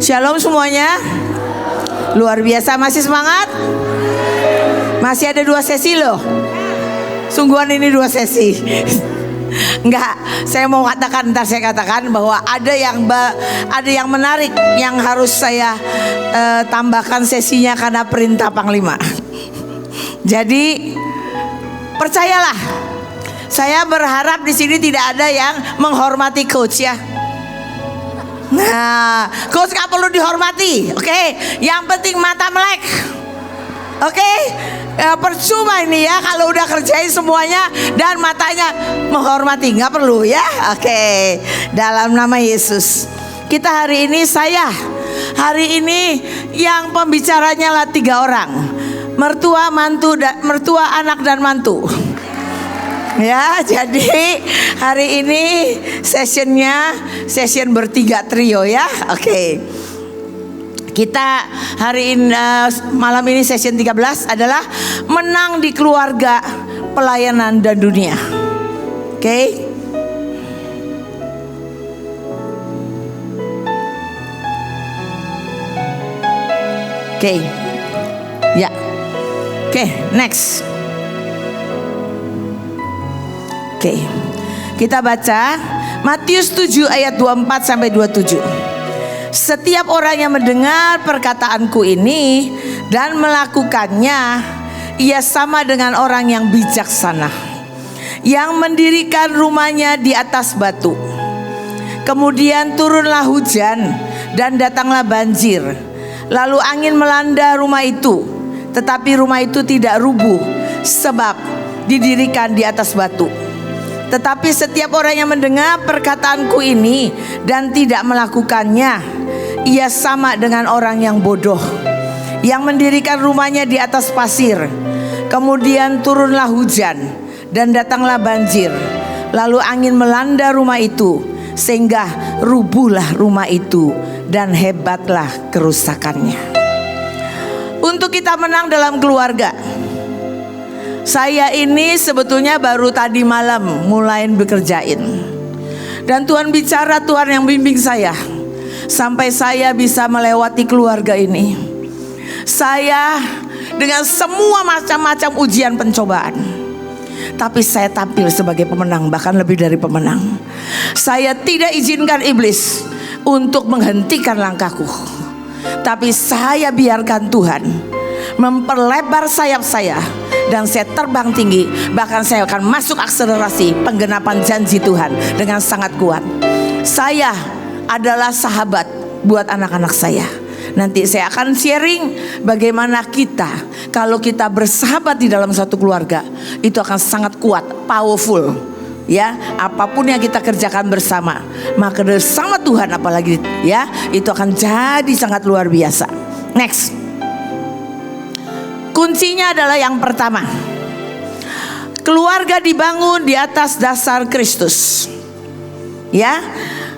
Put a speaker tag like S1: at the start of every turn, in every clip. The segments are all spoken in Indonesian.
S1: Shalom semuanya. Luar biasa, masih semangat? Masih ada 2 sesi loh. Sungguhan ini 2 sesi. Enggak, saya mau katakan, ntar saya katakan bahwa ada yang menarik yang harus saya tambahkan sesinya karena perintah Panglima. Jadi percayalah, saya berharap di sini tidak ada yang menghormati coach ya. Nah, coach gak perlu dihormati, oke? Yang penting mata melek, oke? Percuma ini ya kalau udah kerjain semuanya dan matanya menghormati, nggak perlu ya, oke? Dalam nama Yesus, kita hari ini yang pembicaranya lah 3 orang, mertua, mantu, mertua, anak dan mantu. Ya, jadi hari ini session bertiga trio ya. Oke. Kita hari ini malam ini session 13 adalah menang di keluarga, pelayanan dan dunia. Oke. Oke. Ya. Oke, next. Oke, kita baca Matius 7 ayat 24 sampai 27. Setiap orang yang mendengar perkataanku ini dan melakukannya, ia sama dengan orang yang bijaksana yang mendirikan rumahnya di atas batu. Kemudian turunlah hujan dan datanglah banjir, lalu angin melanda rumah itu, tetapi rumah itu tidak rubuh sebab didirikan di atas batu. Tetapi setiap orang yang mendengar perkataanku ini dan tidak melakukannya, ia sama dengan orang yang bodoh yang mendirikan rumahnya di atas pasir. Kemudian turunlah hujan dan datanglah banjir, lalu angin melanda rumah itu sehingga rubuhlah rumah itu dan hebatlah kerusakannya. Untuk kita menang dalam keluarga, saya ini sebetulnya baru tadi malam mulai bekerjain. Dan Tuhan bicara, Tuhan yang bimbing saya sampai saya bisa melewati keluarga ini. Saya dengan semua macam-macam ujian pencobaan, tapi saya tampil sebagai pemenang, bahkan lebih dari pemenang. Saya tidak izinkan iblis untuk menghentikan langkahku, tapi saya biarkan Tuhan memperlebar sayap saya dan saya terbang tinggi. Bahkan saya akan masuk akselerasi penggenapan janji Tuhan dengan sangat kuat. Saya adalah sahabat buat anak-anak saya. Nanti saya akan sharing bagaimana kita, kalau kita bersahabat di dalam satu keluarga, itu akan sangat kuat, powerful. Ya, apapun yang kita kerjakan bersama, maka bersama Tuhan apalagi ya, itu akan jadi sangat luar biasa. Next. Kuncinya adalah yang pertama, keluarga dibangun di atas dasar Kristus. Ya,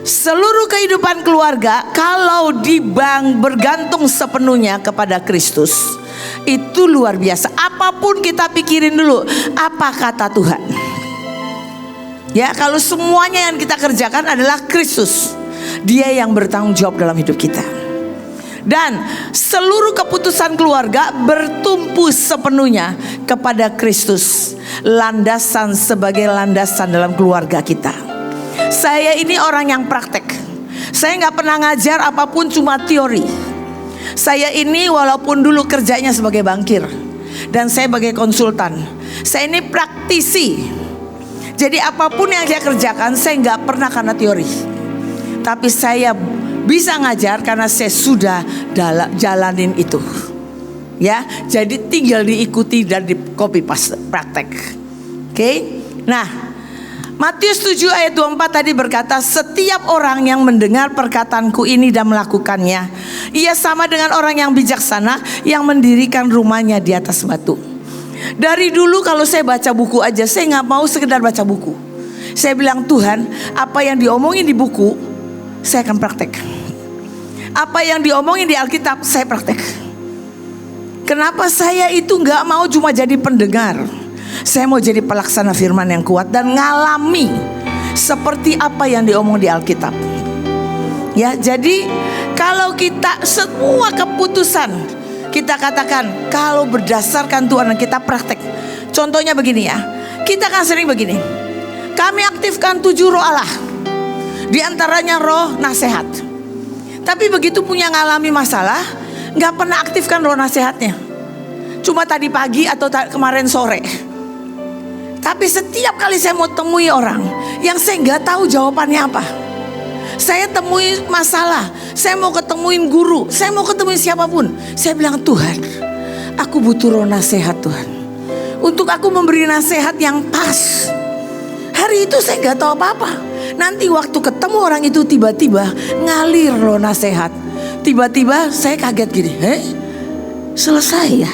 S1: seluruh kehidupan keluarga kalau bergantung sepenuhnya kepada Kristus, itu luar biasa. Apapun kita pikirin dulu, apa kata Tuhan. Ya, kalau semuanya yang kita kerjakan adalah Kristus, Dia yang bertanggung jawab dalam hidup kita. Dan seluruh keputusan keluarga bertumpu sepenuhnya kepada Kristus, landasan sebagai landasan dalam keluarga kita. Saya ini orang yang praktek. Saya nggak pernah ngajar apapun, cuma teori. Saya ini walaupun dulu kerjanya sebagai bankir dan saya sebagai konsultan, saya ini praktisi. Jadi apapun yang saya kerjakan, saya nggak pernah karena teori, tapi saya bisa ngajar karena saya sudah jalanin itu. Ya, jadi tinggal diikuti dan di copy paste praktek. Oke. Nah, Matius 7 ayat 24 tadi berkata, setiap orang yang mendengar perkataanku ini dan melakukannya, ia sama dengan orang yang bijaksana yang mendirikan rumahnya di atas batu. Dari dulu kalau saya baca buku aja, saya nggak mau sekedar baca buku. Saya bilang, Tuhan, apa yang diomongin di buku saya akan praktek. Apa yang diomongin di Alkitab saya praktek. Kenapa saya itu nggak mau cuma jadi pendengar? Saya mau jadi pelaksana firman yang kuat dan ngalami seperti apa yang diomong di Alkitab. Ya, jadi Kalau kita semua keputusan kita katakan kalau berdasarkan Tuhan dan kita praktek. Contohnya begini ya, kita kan sering begini, kami aktifkan 7 roh Allah, di antaranya roh nasihat. Tapi begitu punya ngalami masalah, gak pernah aktifkan roh nasihatnya. Cuma tadi pagi atau kemarin sore. Tapi setiap kali saya mau temui orang yang saya gak tahu jawabannya apa, saya temui masalah, saya mau ketemuin guru, saya mau ketemuin siapapun, saya bilang, Tuhan, aku butuh roh nasihat Tuhan, untuk aku memberi nasihat yang pas. Hari itu saya gak tahu apa-apa. Nanti waktu ketemu orang itu tiba-tiba ngalir roh nasihat. Tiba-tiba saya kaget gini, selesai ya.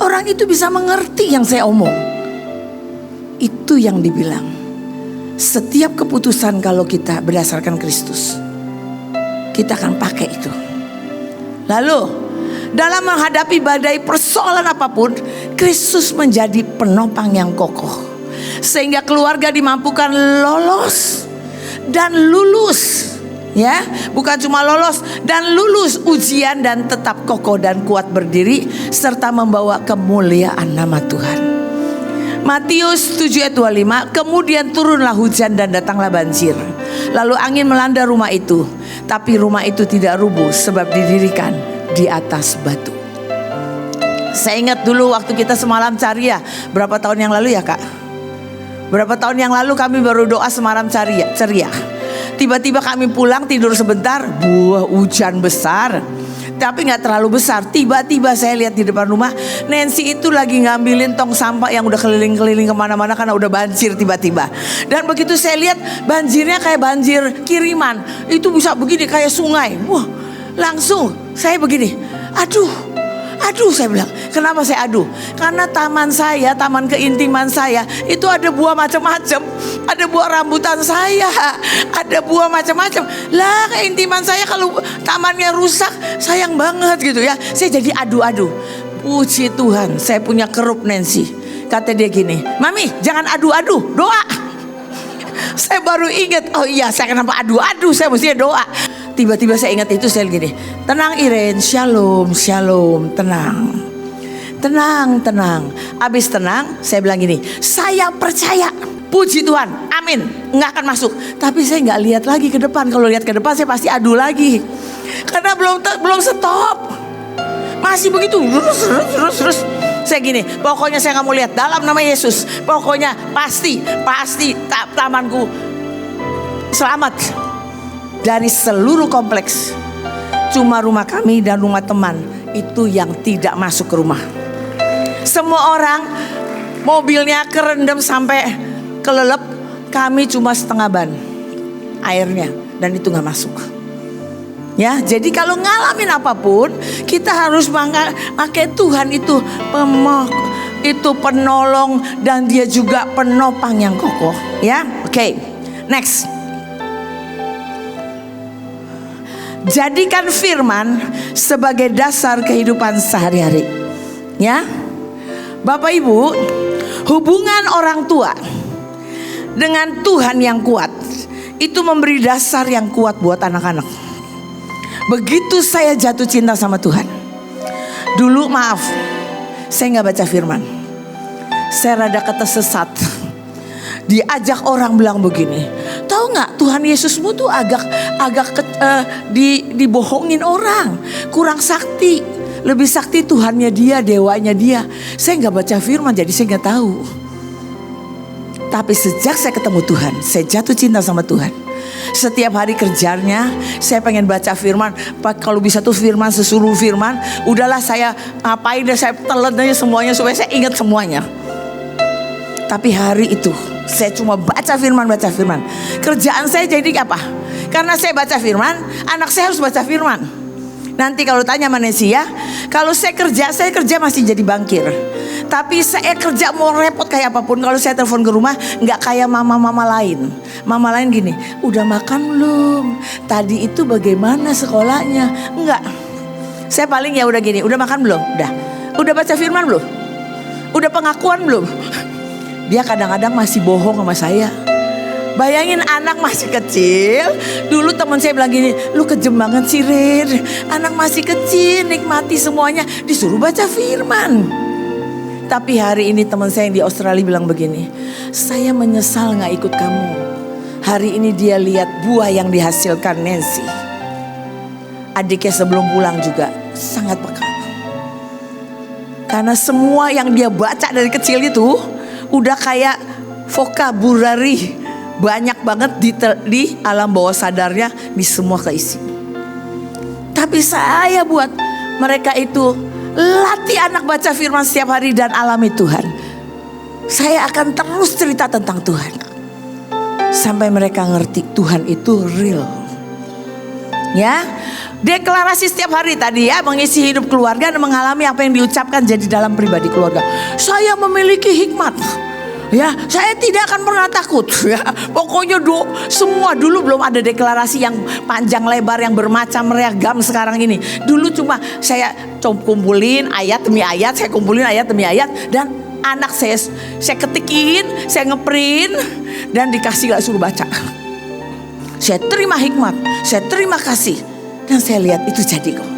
S1: Orang itu bisa mengerti yang saya omong. Itu yang dibilang, setiap keputusan kalau kita berdasarkan Kristus, kita akan pakai itu. Lalu dalam menghadapi badai persoalan apapun, Kristus menjadi penopang yang kokoh, sehingga keluarga dimampukan lolos dan lulus. Ya, bukan cuma lolos dan lulus ujian, dan tetap kokoh dan kuat berdiri serta membawa kemuliaan nama Tuhan. Matius 7 ayat 25, kemudian turunlah hujan dan datanglah banjir. Lalu angin melanda rumah itu, tapi rumah itu tidak rubuh sebab didirikan di atas batu. Saya ingat dulu waktu kita semalam ceria, berapa tahun yang lalu ya Kak? Berapa tahun yang lalu kami baru doa semalam ceria. Tiba-tiba kami pulang tidur sebentar, buah hujan besar. Tapi gak terlalu besar. Tiba-tiba saya lihat di depan rumah, Nancy itu lagi ngambilin tong sampah yang udah keliling-keliling kemana-mana karena udah banjir tiba-tiba. Dan begitu saya lihat banjirnya kayak banjir kiriman, itu bisa begini kayak sungai. Wah, langsung saya begini, aduh saya bilang, kenapa saya aduh? Karena taman saya, taman keintiman saya itu ada buah macam-macam. Ada buah rambutan saya, ada buah macam-macam. Lah keintiman saya kalau tamannya rusak, sayang banget gitu ya. Saya jadi adu-adu. Puji Tuhan, saya punya kerup Nancy. Kata dia gini, Mami jangan adu-adu, doa. Saya baru ingat, oh iya saya kenapa adu-adu, saya mestinya doa. Tiba-tiba saya ingat itu, saya gini, tenang Iren, shalom, tenang. Abis tenang, saya bilang gini, saya percaya, puji Tuhan, amin, nggak akan masuk. Tapi saya nggak lihat lagi ke depan. Kalau lihat ke depan saya pasti adu lagi, karena belum stop, masih begitu terus. Saya gini, pokoknya saya nggak mau lihat, dalam nama Yesus, pokoknya pasti tamanku selamat dari seluruh kompleks. Cuma rumah kami dan rumah teman itu yang tidak masuk ke rumah. Semua orang mobilnya kerendam sampai kelelep, kami cuma setengah ban airnya, dan itu gak masuk. Ya, jadi kalau ngalamin apapun, kita harus pakai Tuhan itu penolong, dan dia juga penopang yang kokoh. Ya, oke. Next. Jadikan firman sebagai dasar kehidupan sehari-hari. Ya, Bapak Ibu, hubungan orang tua dengan Tuhan yang kuat itu memberi dasar yang kuat buat anak-anak. Begitu saya jatuh cinta sama Tuhan, dulu maaf, saya gak baca firman, saya rada ketesesat. Diajak orang bilang begini, tahu nggak Tuhan Yesusmu tuh agak dibohongin orang, kurang sakti, lebih sakti Tuhannya dia, dewanya dia. Saya nggak baca firman, jadi saya nggak tahu. Tapi sejak saya ketemu Tuhan, saya jatuh cinta sama Tuhan. Setiap hari kerjanya saya pengen baca firman. Kalau bisa tuh firman, seluruh firman. Udahlah saya ngapain deh, saya telan aja semuanya supaya saya ingat semuanya. Tapi hari itu saya cuma baca firman. Kerjaan saya jadi apa? Karena saya baca firman, anak saya harus baca firman. Nanti kalau tanya Manesia, kalau saya kerja masih jadi bankir. Tapi saya kerja mau repot kayak apapun, kalau saya telepon ke rumah nggak kayak mama lain. Mama lain gini, udah makan belum? Tadi itu bagaimana sekolahnya? Enggak. Saya paling ya udah gini, udah makan belum? Udah baca firman belum? Udah pengakuan belum? Dia kadang-kadang masih bohong sama saya. Bayangin anak masih kecil. Dulu teman saya bilang gini, lu kejem banget sih Rin, anak masih kecil nikmati semuanya, disuruh baca firman. Tapi hari ini teman saya yang di Australia bilang begini, saya menyesal gak ikut kamu. Hari ini dia lihat buah yang dihasilkan Nancy. Adiknya sebelum pulang juga sangat peka. Karena semua yang dia baca dari kecil itu udah kayak vocabulary, banyak banget di alam bawah sadarnya, di semua keisi. Tapi saya buat mereka itu latih anak baca firman setiap hari dan alami Tuhan. Saya akan terus cerita tentang Tuhan sampai mereka ngerti Tuhan itu real. Ya, deklarasi setiap hari tadi ya, mengisi hidup keluarga dan mengalami apa yang diucapkan jadi dalam pribadi keluarga. Saya memiliki hikmat. Ya, saya tidak akan pernah takut. Ya, pokoknya semua dulu belum ada deklarasi yang panjang lebar yang bermacam ragam sekarang ini. Dulu cuma saya kumpulin ayat demi ayat, saya kumpulin ayat demi ayat, dan anak saya ketikin, saya ngeprint dan dikasih gak suruh baca. Saya terima hikmat, saya terima kasih, dan saya lihat itu jadi kok.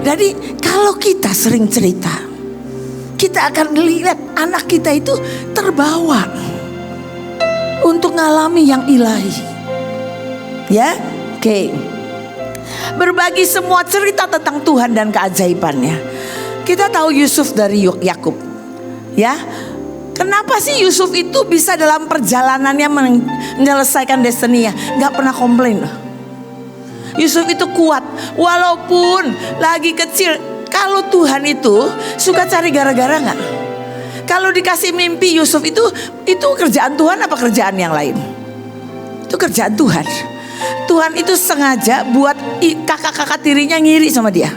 S1: Jadi kalau kita sering cerita, kita akan lihat anak kita itu terbawa untuk ngalami yang ilahi. Ya, oke. Berbagi semua cerita tentang Tuhan dan keajaibannya. Kita tahu Yusuf dari Yakub. Ya, kenapa sih Yusuf itu bisa dalam perjalanannya menyelesaikan destiny-nya gak pernah komplain loh. Yusuf itu kuat walaupun lagi kecil. Kalau Tuhan itu suka cari gara-gara gak? Kalau dikasih mimpi Yusuf itu kerjaan Tuhan apa kerjaan yang lain? Itu kerjaan Tuhan. Tuhan itu sengaja buat kakak-kakak tirinya ngiri sama dia.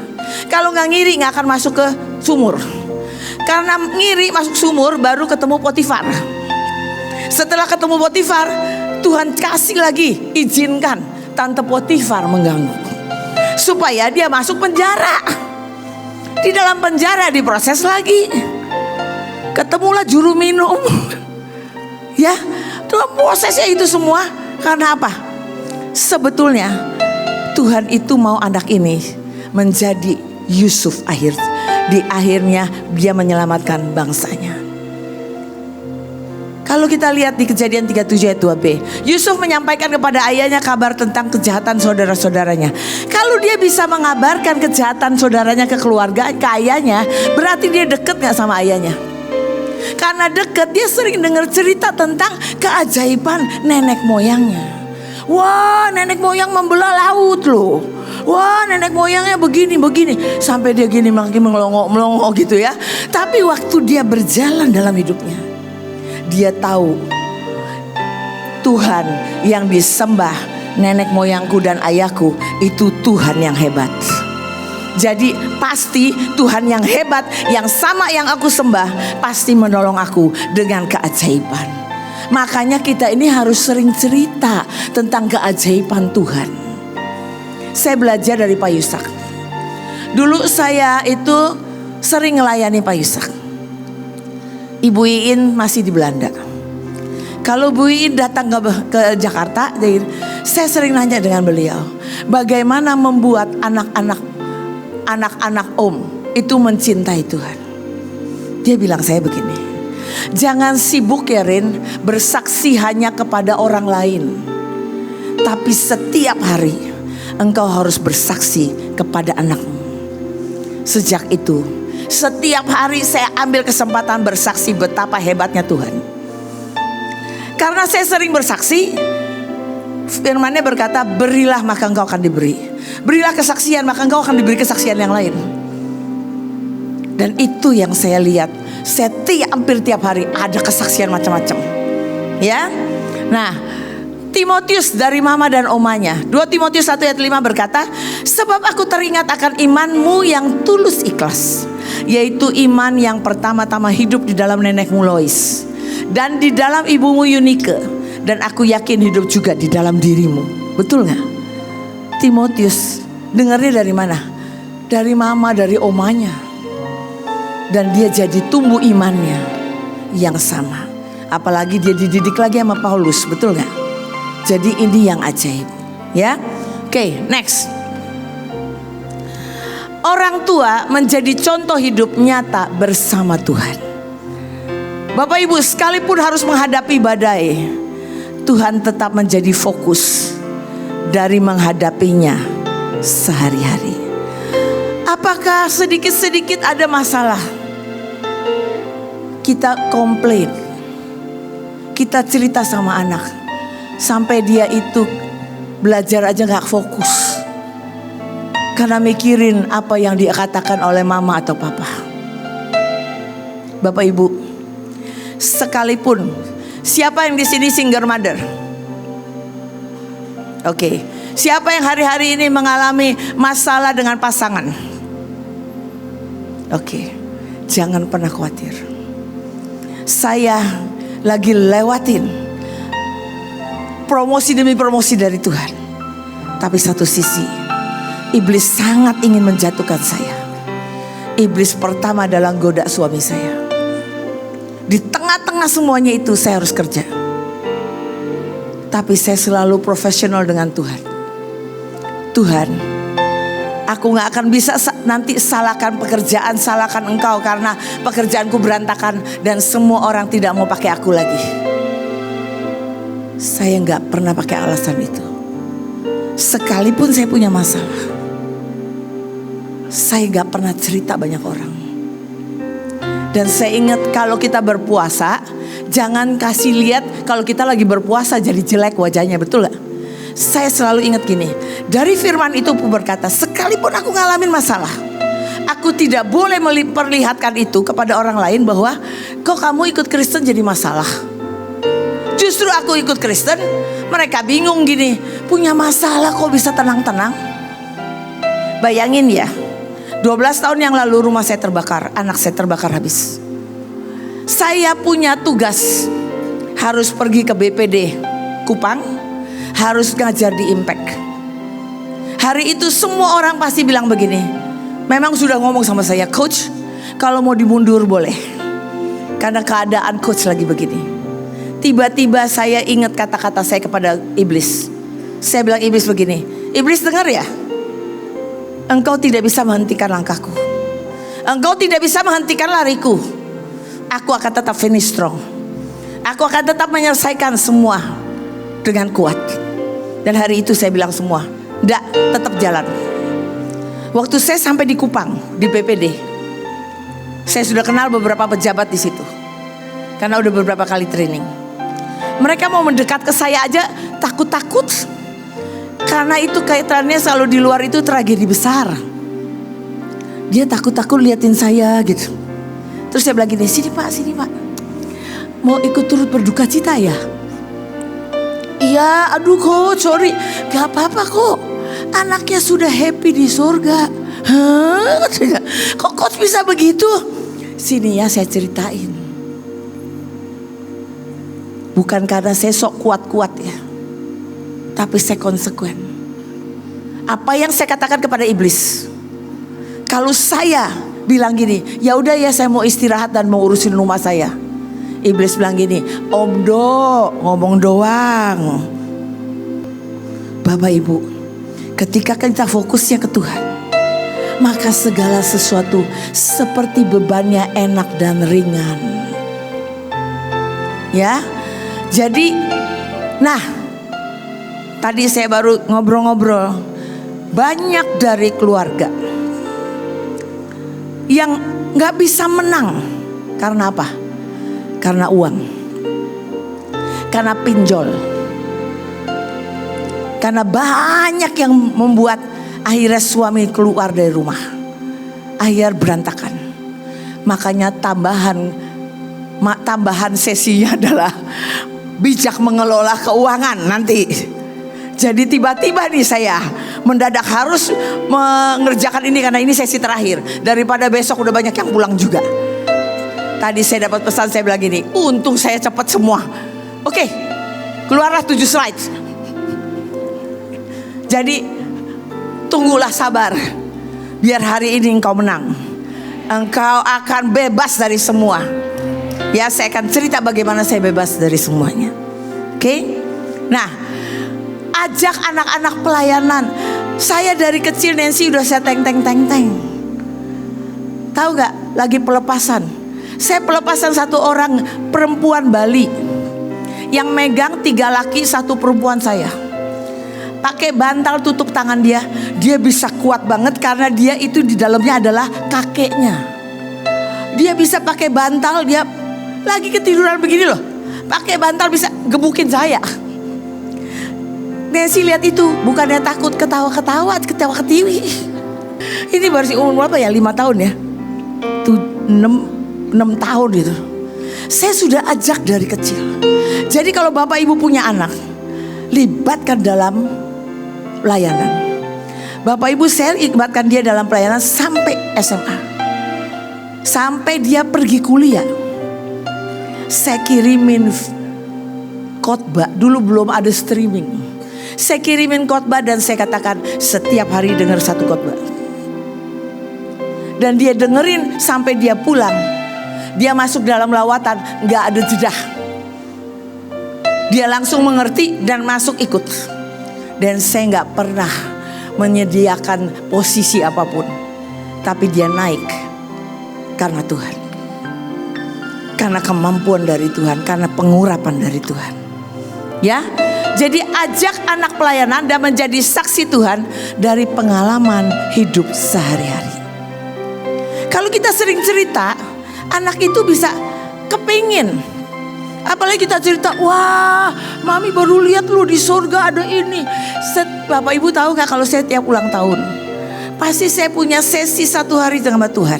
S1: Kalau gak ngiri gak akan masuk ke sumur. Karena ngiri masuk sumur baru ketemu Potifar. Setelah ketemu Potifar, Tuhan kasih lagi izinkan tante Potifar mengganggu supaya dia masuk penjara. Di dalam penjara diproses lagi, ketemulah juru minum. Ya, dalam prosesnya itu semua karena apa? Sebetulnya Tuhan itu mau anak ini menjadi Yusuf di akhirnya dia menyelamatkan bangsanya. Kalau kita lihat di Kejadian 37 ayat 2b, Yusuf menyampaikan kepada ayahnya kabar tentang kejahatan saudara-saudaranya. Kalau dia bisa mengabarkan kejahatan saudaranya ke keluarga, ke ayahnya, berarti dia deket gak sama ayahnya? Karena deket, dia sering dengar cerita tentang keajaiban nenek moyangnya. Wah, nenek moyang membelah laut loh. Wah, nenek moyangnya begini. Sampai dia gini melongo gitu ya. Tapi waktu dia berjalan dalam hidupnya, dia tahu Tuhan yang disembah nenek moyangku dan ayahku itu Tuhan yang hebat. Jadi pasti Tuhan yang hebat, yang sama yang aku sembah, pasti menolong aku dengan keajaiban. Makanya kita ini harus sering cerita tentang keajaiban Tuhan. Saya belajar dari Pak Yusak. Dulu saya itu sering melayani Pak Yusak. Ibu Iin masih di Belanda. Kalau Bu Iin datang ke Jakarta, saya sering nanya dengan beliau, bagaimana membuat anak-anak Om itu mencintai Tuhan. Dia bilang saya begini, jangan sibuk ya Rin bersaksi hanya kepada orang lain, tapi setiap hari engkau harus bersaksi kepada anakmu. Sejak itu setiap hari saya ambil kesempatan bersaksi betapa hebatnya Tuhan. Karena saya sering bersaksi, firman-Nya berkata, berilah maka engkau akan diberi. Berilah kesaksian maka engkau akan diberi kesaksian yang lain. Dan itu yang saya lihat. Hampir tiap hari ada kesaksian macam-macam. Ya. Nah, Timotius dari mama dan omanya, 2 Timotius 1 ayat 5 berkata, sebab aku teringat akan imanmu yang tulus ikhlas, yaitu iman yang pertama-tama hidup di dalam nenekmu Lois dan di dalam ibumu Yunike, dan aku yakin hidup juga di dalam dirimu. Betul gak? Timotius dengarnya dari mana? Dari mama, dari omanya. Dan dia jadi tumbuh imannya yang sama. Apalagi dia dididik lagi sama Paulus, betul gak? Jadi ini yang ajaib, ya. Oke, next. Orang tua menjadi contoh hidup nyata bersama Tuhan. Bapak Ibu, sekalipun harus menghadapi badai, Tuhan tetap menjadi fokus dari menghadapinya sehari-hari. Apakah sedikit-sedikit ada masalah, kita komplain, kita cerita sama anak, sampai dia itu belajar aja gak fokus karena mikirin apa yang dia katakan oleh mama atau papa. Bapak Ibu, sekalipun, siapa yang di sini single mother? Oke. Siapa yang hari-hari ini mengalami masalah dengan pasangan? Oke. Jangan pernah khawatir. Saya lagi lewatin promosi demi promosi dari Tuhan. Tapi satu sisi, iblis sangat ingin menjatuhkan saya. Iblis pertama adalah goda suami saya. Di tengah-tengah semuanya itu saya harus kerja. Tapi saya selalu profesional dengan Tuhan. Tuhan, aku gak akan bisa nanti salahkan pekerjaan, salahkan engkau karena pekerjaanku berantakan dan semua orang tidak mau pakai aku lagi. Saya gak pernah pakai alasan itu. Sekalipun saya punya masalah, saya gak pernah cerita banyak orang. Dan saya ingat kalau kita berpuasa, jangan kasih lihat kalau kita lagi berpuasa jadi jelek wajahnya, betul gak? Saya selalu ingat gini, dari firman itu pun berkata, sekalipun aku ngalamin masalah, aku tidak boleh memperlihatkan itu kepada orang lain bahwa kok kamu ikut Kristen jadi masalah. Justru aku ikut Kristen, mereka bingung gini, punya masalah kok bisa tenang-tenang. Bayangin ya, 12 tahun yang lalu rumah saya terbakar, anak saya terbakar habis. Saya punya tugas, harus pergi ke BPD Kupang, harus ngajar di Impact. Hari itu semua orang pasti bilang begini, memang sudah ngomong sama saya, coach kalau mau dimundur boleh, karena keadaan coach lagi begini. Tiba-tiba saya ingat kata-kata saya kepada iblis. Saya bilang iblis begini, iblis dengar ya, engkau tidak bisa menghentikan langkahku, engkau tidak bisa menghentikan lariku. Aku akan tetap finish strong. Aku akan tetap menyelesaikan semua dengan kuat. Dan hari itu saya bilang semua, enggak, tetap jalan. Waktu saya sampai di Kupang, di BPD, saya sudah kenal beberapa pejabat di situ, karena udah beberapa kali training. Mereka mau mendekat ke saya aja takut-takut, karena itu kaitannya selalu di luar itu tragedi besar. Dia takut-takut liatin saya gitu. Terus saya bilang gini, sini pak, mau ikut turut berduka cita ya? Iya, aduh coach, sorry, gak apa-apa kok, anaknya sudah happy di surga. Hah? Kok coach bisa begitu? Sini ya saya ceritain. Bukan karena saya sok kuat-kuat ya, tapi saya konsekuen. Apa yang saya katakan kepada iblis, kalau saya bilang gini, ya udah ya saya mau istirahat dan mau urusin rumah saya, iblis bilang gini, Om Do ngomong doang. Bapak Ibu, ketika kita fokusnya ke Tuhan, maka segala sesuatu seperti bebannya enak dan ringan. Ya, jadi, nah, tadi saya baru ngobrol-ngobrol, banyak dari keluarga yang gak bisa menang. Karena apa? Karena uang, karena pinjol, karena banyak yang membuat akhirnya suami keluar dari rumah, akhir berantakan. Makanya tambahan sesinya adalah bijak mengelola keuangan nanti. Jadi tiba-tiba nih saya mendadak harus mengerjakan ini karena ini sesi terakhir, daripada besok udah banyak yang pulang juga. Tadi saya dapat pesan, saya bilang gini, untung saya cepat semua. Oke, keluarlah 7 slide. Jadi tunggulah sabar, biar hari ini engkau menang. Engkau akan bebas dari semua. Ya, saya akan cerita bagaimana saya bebas dari semuanya. Oke. Nah, ajak anak-anak pelayanan. Saya dari kecil Nancy udah saya teng. Tahu gak, lagi pelepasan. Saya pelepasan satu orang perempuan Bali, yang megang 3 laki 1 perempuan saya. Pakai bantal tutup tangan dia. Dia bisa kuat banget karena dia itu di dalamnya adalah kakeknya. Dia bisa pakai bantal, dia lagi ketiduran begini loh, pakai bantal bisa gebukin saya. Nancy lihat itu, bukannya takut, ketawa ketiwi. Ini baru sih umur berapa ya? 5 tahun ya? 6 tahun gitu. Saya sudah ajak dari kecil. Jadi kalau Bapak Ibu punya anak, libatkan dalam pelayanan. Bapak Ibu, saya libatkan dia dalam pelayanan sampai SMA, sampai dia pergi kuliah. Saya kirimin khotbah, dulu belum ada streaming. Saya kirimin khotbah dan saya katakan setiap hari dengar 1 khotbah. Dan dia dengerin sampai dia pulang. Dia masuk dalam lawatan, gak ada jeda. Dia langsung mengerti dan masuk ikut. Dan saya gak pernah menyediakan posisi apapun, tapi dia naik karena Tuhan, karena kemampuan dari Tuhan, karena pengurapan dari Tuhan. Ya, jadi ajak anak pelayanan dan menjadi saksi Tuhan dari pengalaman hidup sehari-hari. Kalau kita sering cerita, anak itu bisa kepingin. Apalagi kita cerita, wah mami baru lihat lu di surga ada ini. Bapak Ibu tahu gak, kalau saya tiap ulang tahun pasti saya punya sesi 1 hari sama Tuhan.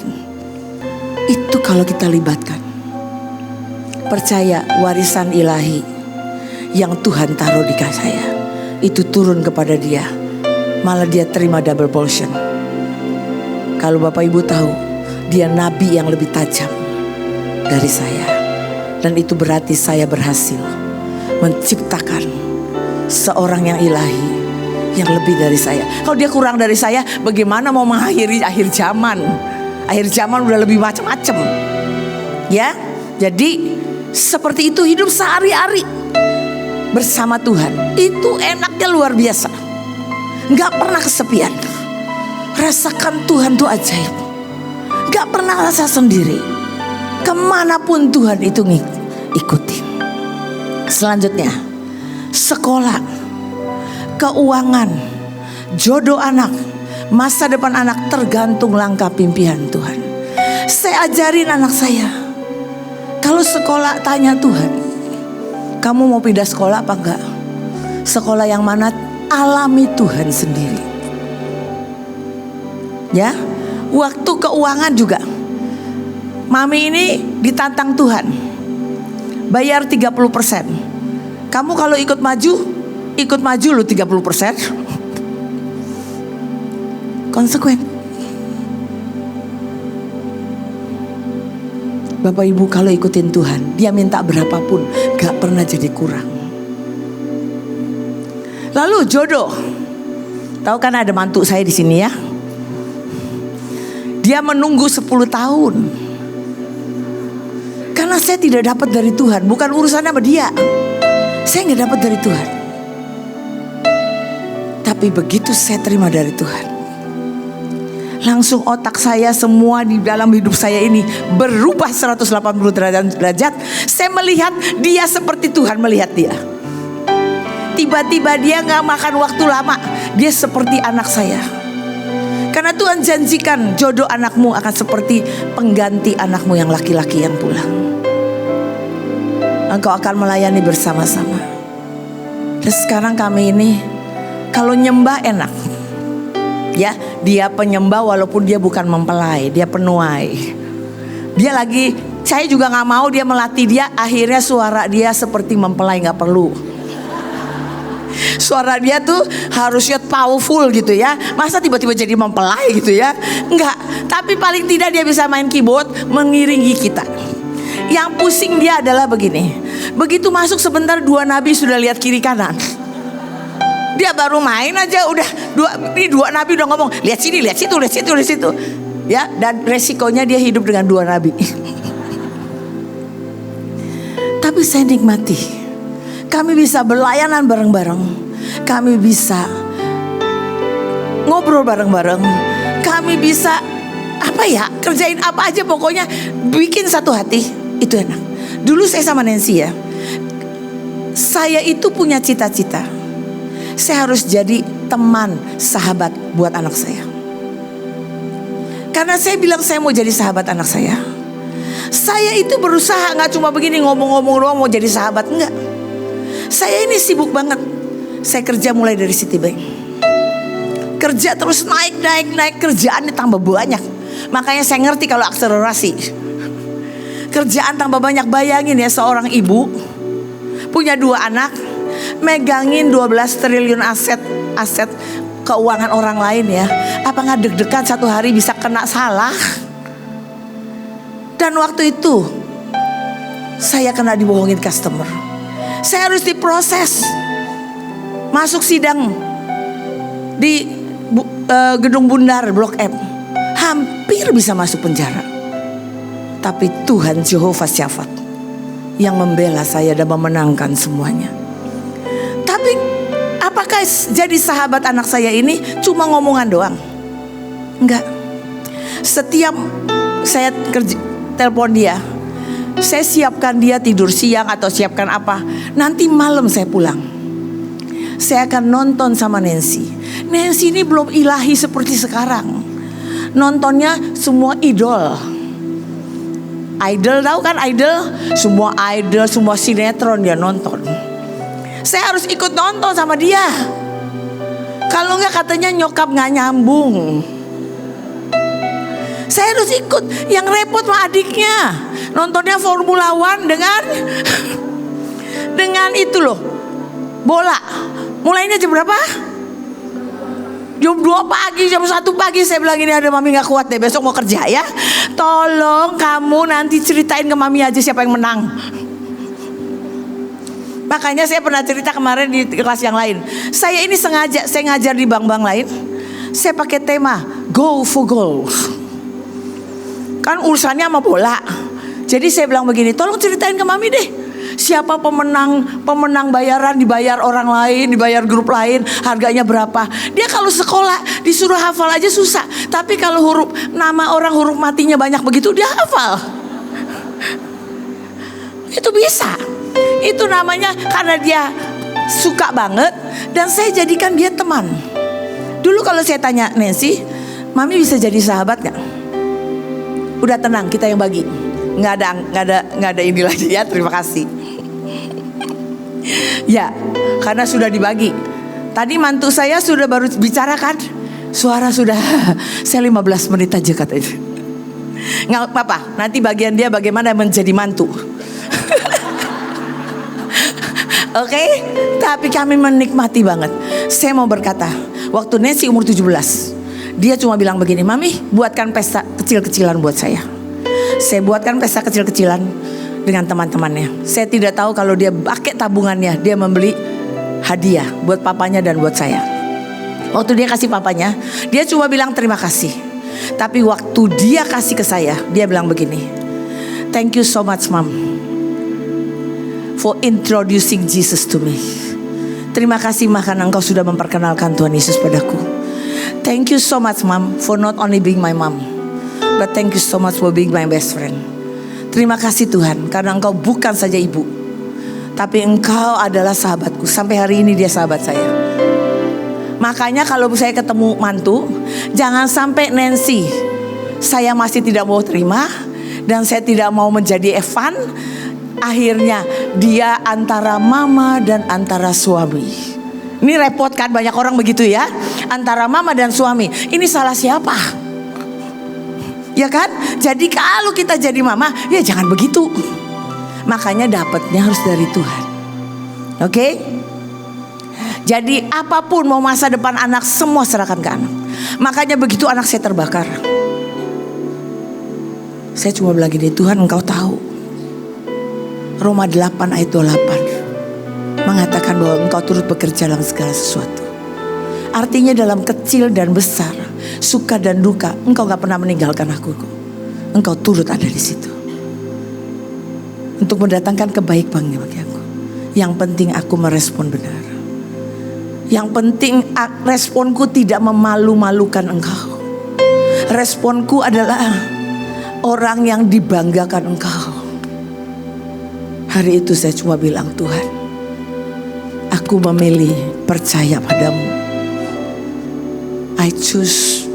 S1: Itu kalau kita libatkan. Percaya warisan ilahi yang Tuhan taruh di kasih saya itu turun kepada dia, malah dia terima double portion. Kalau Bapak Ibu tahu, dia nabi yang lebih tajam dari saya. Dan itu berarti saya berhasil menciptakan seorang yang ilahi, yang lebih dari saya. Kalau dia kurang dari saya, bagaimana mau mengakhiri akhir zaman? Akhir zaman udah lebih macam-macam. Ya, jadi seperti itu hidup sehari-hari bersama Tuhan. Itu enaknya luar biasa. Gak pernah kesepian. Rasakan Tuhan tuh ajaib. Gak pernah rasa sendiri. Kemanapun Tuhan itu ikuti. Selanjutnya, sekolah, keuangan, jodoh anak, masa depan anak tergantung langkah pimpinan Tuhan. Saya ajarin anak saya, kalau sekolah tanya Tuhan, kamu mau pindah sekolah apa enggak? Sekolah yang mana? Alami Tuhan sendiri. Ya, waktu keuangan juga. Mami ini ditantang Tuhan, bayar 30%. Kamu kalau ikut maju lu 30%. Konsekuen. Bapak Ibu kalau ikutin Tuhan, dia minta berapapun gak pernah jadi kurang. Lalu jodoh. Tahu kan ada mantu saya di sini ya. Dia menunggu 10 tahun. Karena saya tidak dapat dari Tuhan, bukan urusannya sama dia. Saya gak dapat dari Tuhan. Tapi begitu saya terima dari Tuhan, langsung otak saya semua di dalam hidup saya ini berubah 180 derajat. Saya melihat dia seperti Tuhan melihat dia. Tiba-tiba dia gak makan waktu lama, dia seperti anak saya. Karena Tuhan janjikan jodoh anakmu akan seperti pengganti anakmu yang laki-laki yang pulang. Engkau akan melayani bersama-sama. Dan sekarang kami ini kalau nyembah enak. Ya, dia penyembah walaupun dia bukan mempelai, dia penuai. Dia lagi, saya juga gak mau dia melatih dia, akhirnya suara dia seperti mempelai, gak perlu. Suara dia tuh harusnya powerful gitu ya. Masa tiba-tiba jadi mempelai gitu ya? Enggak, tapi paling tidak dia bisa main keyboard, mengiringi kita. Yang pusing dia adalah begini, begitu masuk sebentar 2 nabi sudah lihat kiri kanan. Dia baru main aja udah dua nabi udah ngomong, lihat sini, lihat situ, lihat situ, lihat situ. Ya, dan resikonya dia hidup dengan 2 nabi. Tapi saya nikmati, kami bisa berlayanan bareng-bareng. kami bisa ngobrol bareng-bareng, kami bisa kerjain apa aja, pokoknya bikin satu hati. Itu enak. Dulu saya sama Nancy ya, saya itu punya cita-cita, saya harus jadi teman, sahabat buat anak saya. Karena saya bilang saya mau jadi sahabat anak saya. Saya itu berusaha, gak cuma begini ngomong-ngomong doang mau jadi sahabat, enggak. Saya ini sibuk banget. Saya kerja mulai dari Citibank, kerja terus naik, kerjaannya tambah banyak. Makanya saya ngerti kalau akselerasi, kerjaan tambah banyak. Bayangin ya, seorang ibu punya 2 anak, megangin 12 triliun aset keuangan orang lain ya. Apa gak deg-degan satu hari bisa kena salah? Dan waktu itu saya kena dibohongin customer. Saya harus diproses, masuk sidang di gedung Bundar Blok M, hampir bisa masuk penjara. Tapi Tuhan Jehovah Syafat yang membela saya dan memenangkan semuanya. Tapi apakah jadi sahabat anak saya ini cuma ngomongan doang? Enggak. Setiap saya telepon dia, saya siapkan dia tidur siang atau siapkan apa, nanti malam saya pulang, saya akan nonton sama Nancy. Nancy ini belum ilahi seperti sekarang. Nontonnya semua idol. Idol, tahu kan idol? Semua sinetron dia nonton. Saya harus ikut nonton sama dia. Kalau enggak katanya nyokap gak nyambung. Saya harus ikut. Yang repot mah adiknya, nontonnya Formula One dengan itu loh, bola. Mulainya jam berapa? Jam 2 pagi, jam 1 pagi. Saya bilang ini ada mami gak kuat deh, besok mau kerja ya. Tolong kamu nanti ceritain ke mami aja siapa yang menang. Makanya saya pernah cerita kemarin di kelas yang lain. Saya ini sengaja, saya ngajar di bank-bank lain, saya pakai tema Go for Goal. Kan urusannya sama bola. Jadi saya bilang begini, tolong ceritain ke mami deh, siapa pemenang bayaran, dibayar orang lain, dibayar grup lain, harganya berapa. Dia kalau sekolah disuruh hafal aja susah, tapi kalau nama orang huruf matinya banyak begitu dia hafal. Itu bisa. Itu namanya karena dia suka banget dan saya jadikan dia teman. Dulu kalau saya tanya Nancy, mami bisa jadi sahabat gak? Udah tenang, kita yang bagi. Nggak ada ini lagi ya, terima kasih. Ya, karena sudah dibagi. Tadi mantu saya sudah baru bicara kan, suara sudah saya 15 menit aja katanya. Nggak apa-apa, nanti bagian dia bagaimana menjadi mantu. Oke, tapi kami menikmati banget. Saya mau berkata, waktu Nancy umur 17, dia cuma bilang begini, mami buatkan pesta kecil-kecilan buat saya. Saya buatkan pesta kecil-kecilan dengan teman-temannya. Saya tidak tahu kalau dia pakai tabungannya, dia membeli hadiah buat papanya dan buat saya. Waktu dia kasih papanya, dia cuma bilang terima kasih. Tapi waktu dia kasih ke saya, dia bilang begini, thank you so much mom for introducing Jesus to me. Terima kasih mah karena engkau sudah memperkenalkan Tuhan Yesus padaku. Thank you so much mom for not only being my mom, but thank you so much for being my best friend. Terima kasih Tuhan karena engkau bukan saja ibu, tapi engkau adalah sahabatku. Sampai hari ini dia sahabat saya. Makanya kalau saya ketemu mantu, jangan sampai Nancy, saya masih tidak mau terima dan saya tidak mau menjadi Evan. Akhirnya dia antara mama dan antara suami. Ini repot kan, banyak orang begitu ya, antara mama dan suami. Ini salah siapa? Ya kan? Jadi kalau kita jadi mama, ya jangan begitu. Makanya dapatnya harus dari Tuhan. Oke? Jadi apapun mau masa depan anak, semua serahkan ke anak. Makanya begitu anak saya terbakar, saya cuma bilang gini, Tuhan engkau tahu. Roma 8 ayat 28 mengatakan bahwa engkau turut bekerja dalam segala sesuatu. Artinya dalam kecil dan besar, suka dan duka, engkau gak pernah meninggalkan aku. Engkau turut ada di situ untuk mendatangkan kebaikan bagi aku. Yang penting aku merespon benar. Yang penting responku tidak memalu-malukan engkau. Responku adalah orang yang dibanggakan engkau. Hari itu saya cuma bilang, Tuhan, aku memilih percaya padamu. I choose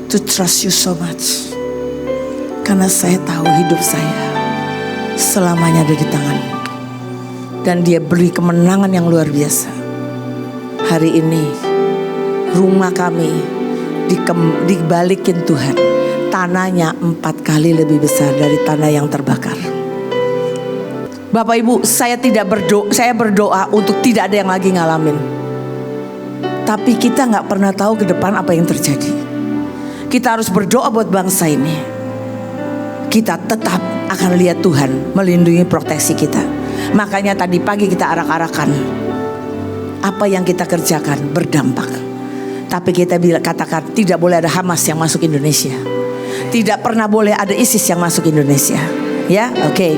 S1: to trust you so much. Karena saya tahu hidup saya selamanya ada di tanganmu. Dan dia beri kemenangan yang luar biasa. Hari ini rumah kami dibalikin Tuhan. Tanahnya 4 kali lebih besar dari tanah yang terbakar. Bapak Ibu, saya berdoa untuk tidak ada yang lagi ngalamin. Tapi kita gak pernah tahu ke depan apa yang terjadi. Kita harus berdoa buat bangsa ini. Kita tetap akan lihat Tuhan melindungi proteksi kita. Makanya tadi pagi kita arak-arakan. Apa yang kita kerjakan berdampak. Tapi kita katakan tidak boleh ada Hamas yang masuk Indonesia. Tidak pernah boleh ada ISIS yang masuk Indonesia. Ya, oke.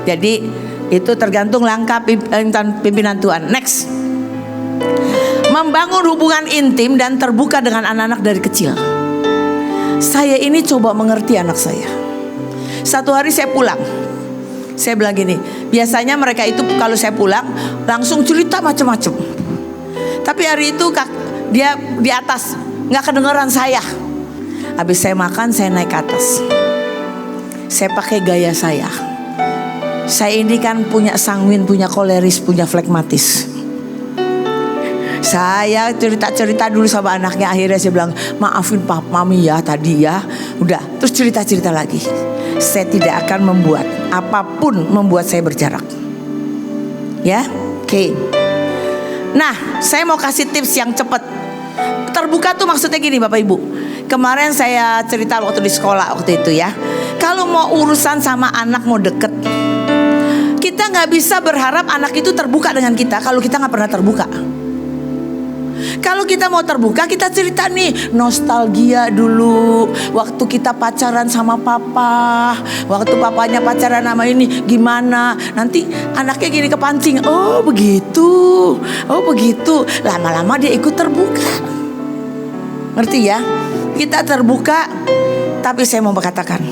S1: Jadi itu tergantung langkah pimpinan Tuhan. Next. Membangun hubungan intim dan terbuka dengan anak-anak dari kecil. Saya ini coba mengerti anak saya. Satu hari saya pulang. Saya bilang gini, biasanya mereka itu kalau saya pulang langsung cerita macam-macam. Tapi hari itu dia di atas, nggak kedengeran saya. Habis saya makan, saya naik ke atas. Saya pakai gaya saya. Saya ini kan punya sanguin, punya koleris, punya flegmatis. Saya cerita-cerita dulu sama anaknya. Akhirnya saya bilang, maafin papa mami ya tadi ya. Udah, terus cerita-cerita lagi. Saya tidak akan membuat apapun membuat saya berjarak. Ya, oke. Nah, saya mau kasih tips yang cepat. Terbuka tuh maksudnya gini Bapak Ibu. Kemarin saya cerita waktu di sekolah waktu itu ya. Kalau mau urusan sama anak mau deket, kita gak bisa berharap anak itu terbuka dengan kita kalau kita gak pernah terbuka. Kalau kita mau terbuka, kita cerita nih nostalgia dulu waktu kita pacaran sama papa, waktu papanya pacaran sama ini gimana. Nanti anaknya gini kepancing, oh begitu, oh begitu. Lama-lama dia ikut terbuka. Ngerti ya? Kita terbuka. Tapi saya mau berkatakan,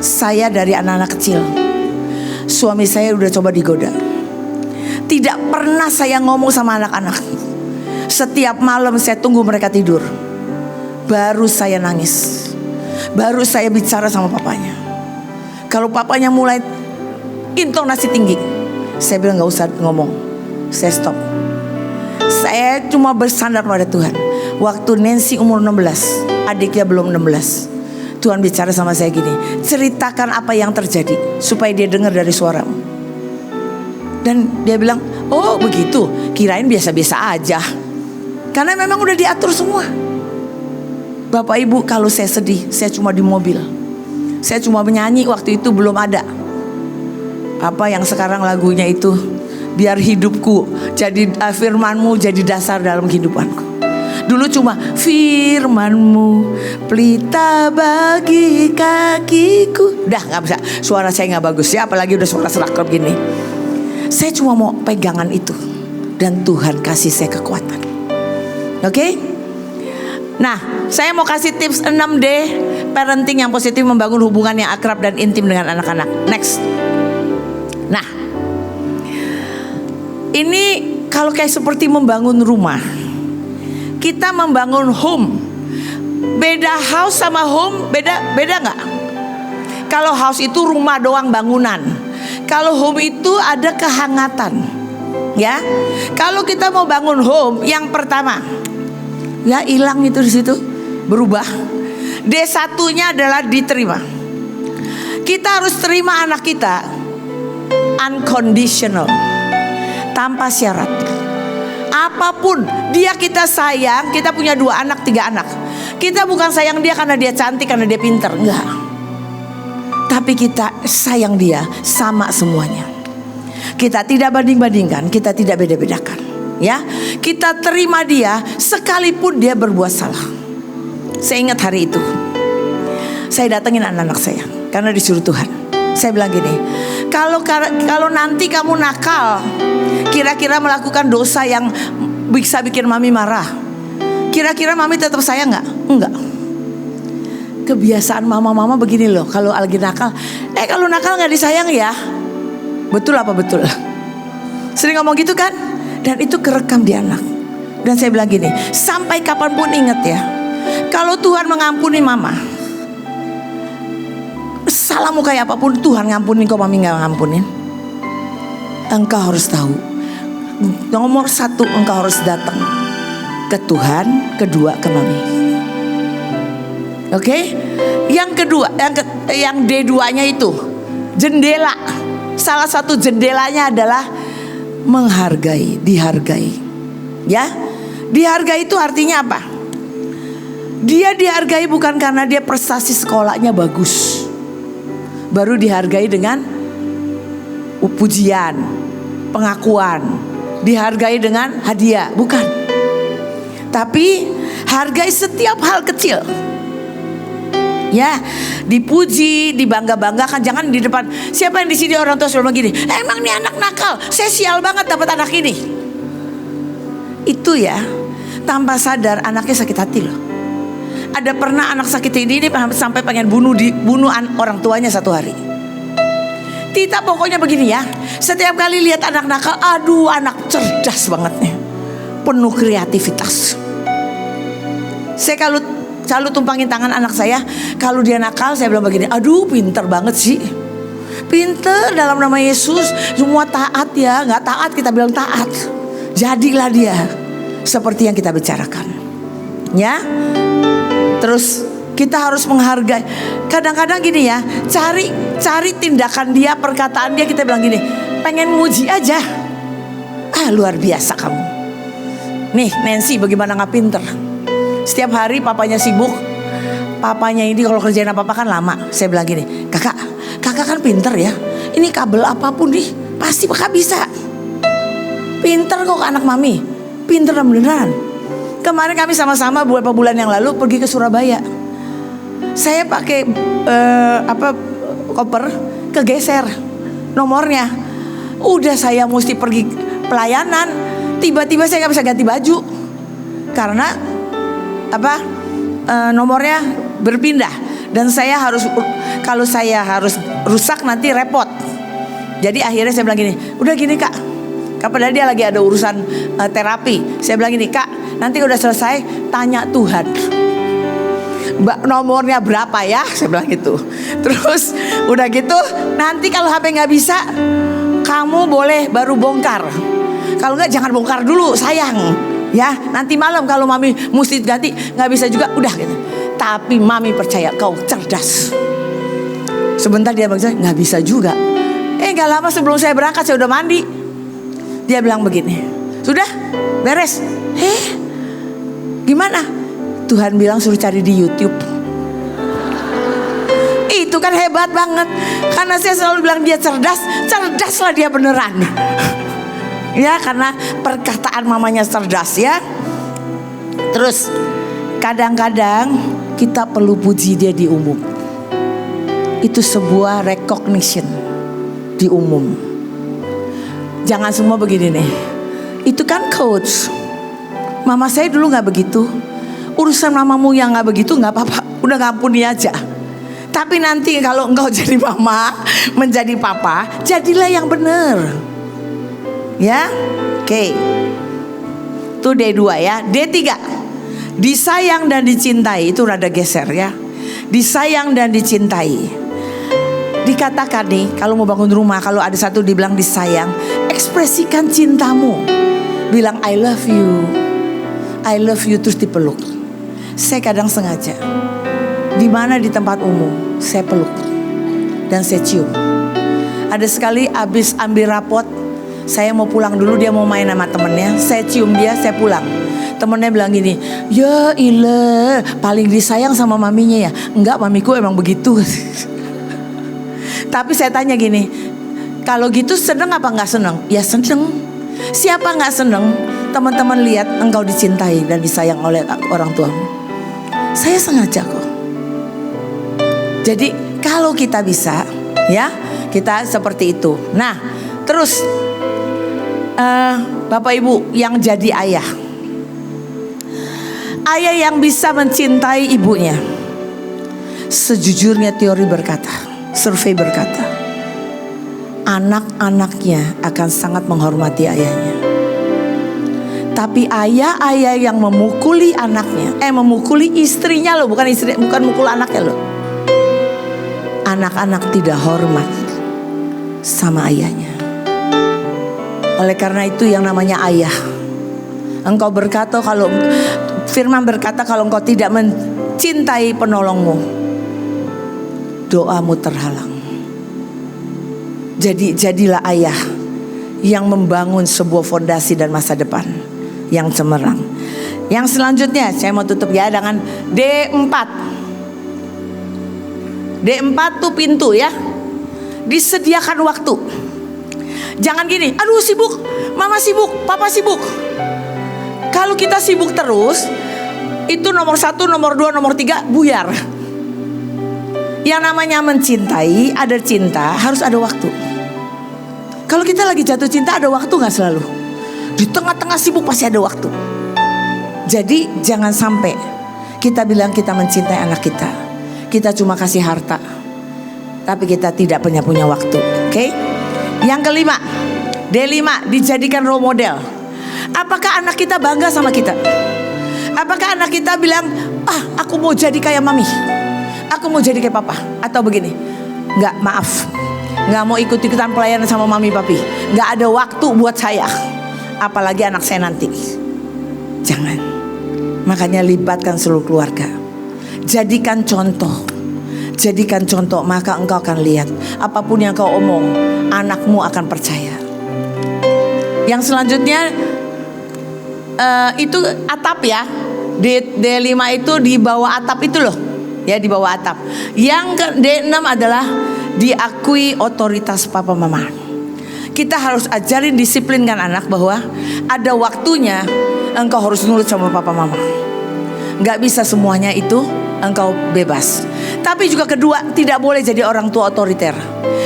S1: saya dari anak-anak kecil, suami saya udah coba digoda. Tidak pernah saya ngomong sama anak-anak. Setiap malam saya tunggu mereka tidur, baru saya nangis, baru saya bicara sama papanya. Kalau papanya mulai intonasi tinggi, saya bilang gak usah ngomong, saya stop. Saya cuma bersandar pada Tuhan. Waktu Nancy umur 16, adiknya belum 16, Tuhan bicara sama saya gini, ceritakan apa yang terjadi supaya dia dengar dari suaramu. Dan dia bilang, oh begitu, kirain biasa-biasa aja. Karena memang udah diatur semua. Bapak Ibu, kalau saya sedih, saya cuma di mobil. Saya cuma menyanyi, waktu itu belum ada apa yang sekarang lagunya itu, biar hidupku jadi firmanmu jadi dasar dalam kehidupanku. Dulu cuma firmanmu pelita bagi kakiku. Udah gak bisa, suara saya gak bagus ya, apalagi udah suara serak gini. Saya cuma mau pegangan itu. Dan Tuhan kasih saya kekuatan. Oke? Nah, saya mau kasih tips 6D parenting yang positif, membangun hubungan yang akrab dan intim dengan anak-anak. Next. Nah, ini kalau kayak seperti membangun rumah. Kita membangun home. Beda house sama home, beda nggak? Kalau house itu rumah doang, bangunan. Kalau home itu ada kehangatan. Ya, kalau kita mau bangun home, yang pertama, ya hilang itu di situ, berubah. D1-nya adalah diterima. Kita harus terima anak kita unconditional, tanpa syarat. Apapun dia kita sayang, kita punya 2 anak, 3 anak. Kita bukan sayang dia karena dia cantik, karena dia pintar, enggak. Tapi kita sayang dia sama semuanya. Kita tidak banding-bandingkan, kita tidak beda-bedakan. Ya, kita terima dia sekalipun dia berbuat salah. Saya ingat hari itu, saya datengin anak-anak saya karena disuruh Tuhan. Saya bilang gini, kalau nanti kamu nakal, kira-kira melakukan dosa yang bisa bikin mami marah. Kira-kira mami tetap sayang nggak? Enggak. Kebiasaan mama-mama begini loh, kalau lagi nakal, kalau nakal nggak disayang ya. Betul apa betul? Sering ngomong gitu kan? Dan itu kerekam di anak. Dan saya bilang gini, sampai kapanpun ingat ya, kalau Tuhan mengampuni mama, salahmu kayak apapun, Tuhan ngampunin kok, mami nggak ngampunin. Engkau harus tahu, nomor satu engkau harus datang ke Tuhan, kedua ke mami. Oke? Yang kedua, yang D2-nya itu jendela. Salah satu jendelanya adalah menghargai, dihargai. Ya, dihargai itu artinya apa? Dia dihargai bukan karena dia prestasi sekolahnya bagus, baru dihargai dengan pujian, pengakuan, dihargai dengan hadiah, bukan. Tapi hargai setiap hal kecil. Ya, dipuji, dibangga-banggakan. Jangan di depan. Siapa yang di sini orang tua selalu begini, emang nih anak nakal, saya sial banget dapat anak ini. Itu ya, tanpa sadar anaknya sakit hati loh. Ada pernah anak sakit ini sampai pengen bunuh orang tuanya satu hari. Tita pokoknya begini ya, setiap kali lihat anak nakal, aduh anak cerdas banget nih, penuh kreativitas. Saya selalu tumpangin tangan anak saya. Kalau dia nakal, saya bilang begini, aduh pinter banget sih, pinter dalam nama Yesus, semua taat ya. Gak taat kita bilang taat. Jadilah dia seperti yang kita bicarakan. Ya. Terus kita harus menghargai. Kadang-kadang gini ya, cari tindakan dia, perkataan dia, kita bilang gini, pengen muji aja. Luar biasa kamu. Nih Nancy bagaimana gak pinter. Setiap hari papanya sibuk. Papanya ini kalau kerjain apa-apa kan lama. Saya bilang gini, kakak kan pinter ya. Ini kabel apapun nih pasti kakak bisa. Pinter kok anak mami. Pinter beneran. Kemarin kami sama-sama beberapa bulan yang lalu pergi ke Surabaya. Saya pakai koper, kegeser nomornya. Udah saya mesti pergi pelayanan, tiba-tiba saya gak bisa ganti baju karena nomornya berpindah. Dan saya harus, kalau saya harus rusak nanti repot. Jadi akhirnya saya bilang gini, udah gini kak, padahal dia lagi ada urusan terapi. Saya bilang gini, kak nanti udah selesai tanya Tuhan, Mbak nomornya berapa ya, saya bilang gitu. Terus udah gitu nanti kalau HP gak bisa, kamu boleh baru bongkar. Kalau enggak jangan bongkar dulu sayang. Ya nanti malam kalau mami mesti ganti gak bisa juga, udah gitu. Tapi mami percaya kau cerdas. Sebentar dia bilang gak bisa juga. Gak lama sebelum saya berangkat saya udah mandi. Dia bilang begini, sudah beres. Gimana? Tuhan bilang suruh cari di YouTube. Itu kan hebat banget. Karena saya selalu bilang dia cerdas, cerdaslah dia beneran. Ya karena perkataan mamanya cerdas ya. Terus kadang-kadang kita perlu puji dia di umum. Itu sebuah recognition di umum. Jangan semua begini nih, itu kan coach. Mama saya dulu gak begitu. Urusan mamamu yang gak begitu gak apa-apa, udah ngampuni aja. Tapi nanti kalau engkau jadi mama, menjadi papa, jadilah yang benar. Ya, oke. Itu D2 ya. D3, disayang dan dicintai. Itu rada geser ya. Disayang dan dicintai. Dikatakan nih, kalau mau bangun rumah, kalau ada satu dibilang disayang, ekspresikan cintamu. Bilang I love you, I love you, terus dipeluk. Saya kadang sengaja, dimana di tempat umum, saya peluk dan saya cium. Ada sekali abis ambil rapot, saya mau pulang dulu, dia mau main sama temennya, saya cium dia, saya pulang. Temennya bilang gini, ya ilah, paling disayang sama maminya ya. Enggak, mamiku emang begitu. Tapi saya tanya gini, kalau gitu seneng apa gak seneng? Ya seneng. Siapa gak seneng teman-teman lihat engkau dicintai dan disayang oleh orang tuamu? Saya sengaja kok. Jadi kalau kita bisa, ya kita seperti itu. Nah terus Bapak Ibu yang jadi ayah, ayah yang bisa mencintai ibunya, sejujurnya teori berkata, survei berkata, anak-anaknya akan sangat menghormati ayahnya. Tapi ayah-ayah yang memukuli anaknya, memukuli istrinya loh, bukan mukul anaknya loh. Anak-anak tidak hormat sama ayahnya. Oleh karena itu yang namanya ayah, engkau berkata, kalau firman berkata, kalau engkau tidak mencintai penolongmu, doamu terhalang. Jadilah ayah yang membangun sebuah fondasi dan masa depan yang cemerlang. Yang selanjutnya saya mau tutup ya dengan D4. D4 tuh pintu ya. Disediakan waktu. Jangan gini, aduh sibuk, mama sibuk, papa sibuk. Kalau kita sibuk terus, itu nomor 1, nomor 2, nomor 3 buyar. Yang namanya mencintai, ada cinta, harus ada waktu. Kalau kita lagi jatuh cinta, ada waktu gak selalu? Di tengah-tengah sibuk pasti ada waktu. Jadi jangan sampai kita bilang kita mencintai anak kita, kita cuma kasih harta, tapi kita tidak punya waktu. Oke? Yang kelima, D5, dijadikan role model. Apakah anak kita bangga sama kita? Apakah anak kita bilang, aku mau jadi kayak mami, aku mau jadi kayak papa? Atau begini, enggak, maaf, enggak mau ikut-ikutan pelayanan sama mami papi, enggak ada waktu buat saya, apalagi anak saya nanti. Jangan. Makanya libatkan seluruh keluarga. Jadikan contoh. Jadikan contoh, maka engkau akan lihat apapun yang kau omong, anakmu akan percaya. Yang selanjutnya itu atap ya. D5 itu di bawah atap itu loh. Ya, di bawah atap. Yang D6 adalah diakui otoritas papa mama. Kita harus ajarin, disiplinkan anak bahwa ada waktunya engkau harus nurut sama papa mama. Gak bisa semuanya itu engkau bebas. Tapi juga kedua, tidak boleh jadi orang tua otoriter.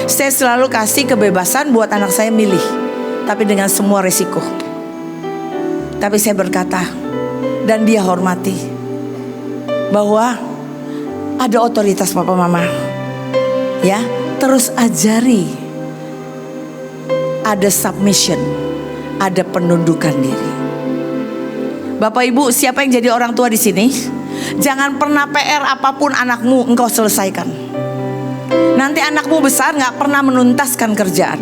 S1: Saya selalu kasih kebebasan buat anak saya milih, tapi dengan semua resiko. Tapi saya berkata, dan dia hormati, bahwa ada otoritas papa mama. Ya, terus ajari. Ada submission, ada penundukan diri. Bapak Ibu, siapa yang jadi orang tua di sini? Jangan pernah PR apapun anakmu engkau selesaikan. Nanti anakmu besar gak pernah menuntaskan kerjaan,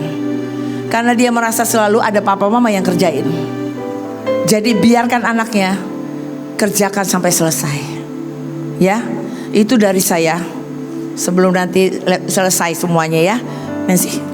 S1: karena dia merasa selalu ada papa mama yang kerjain. Jadi biarkan anaknya kerjakan sampai selesai. Ya, itu dari saya. Sebelum nanti selesai semuanya ya, Nancy.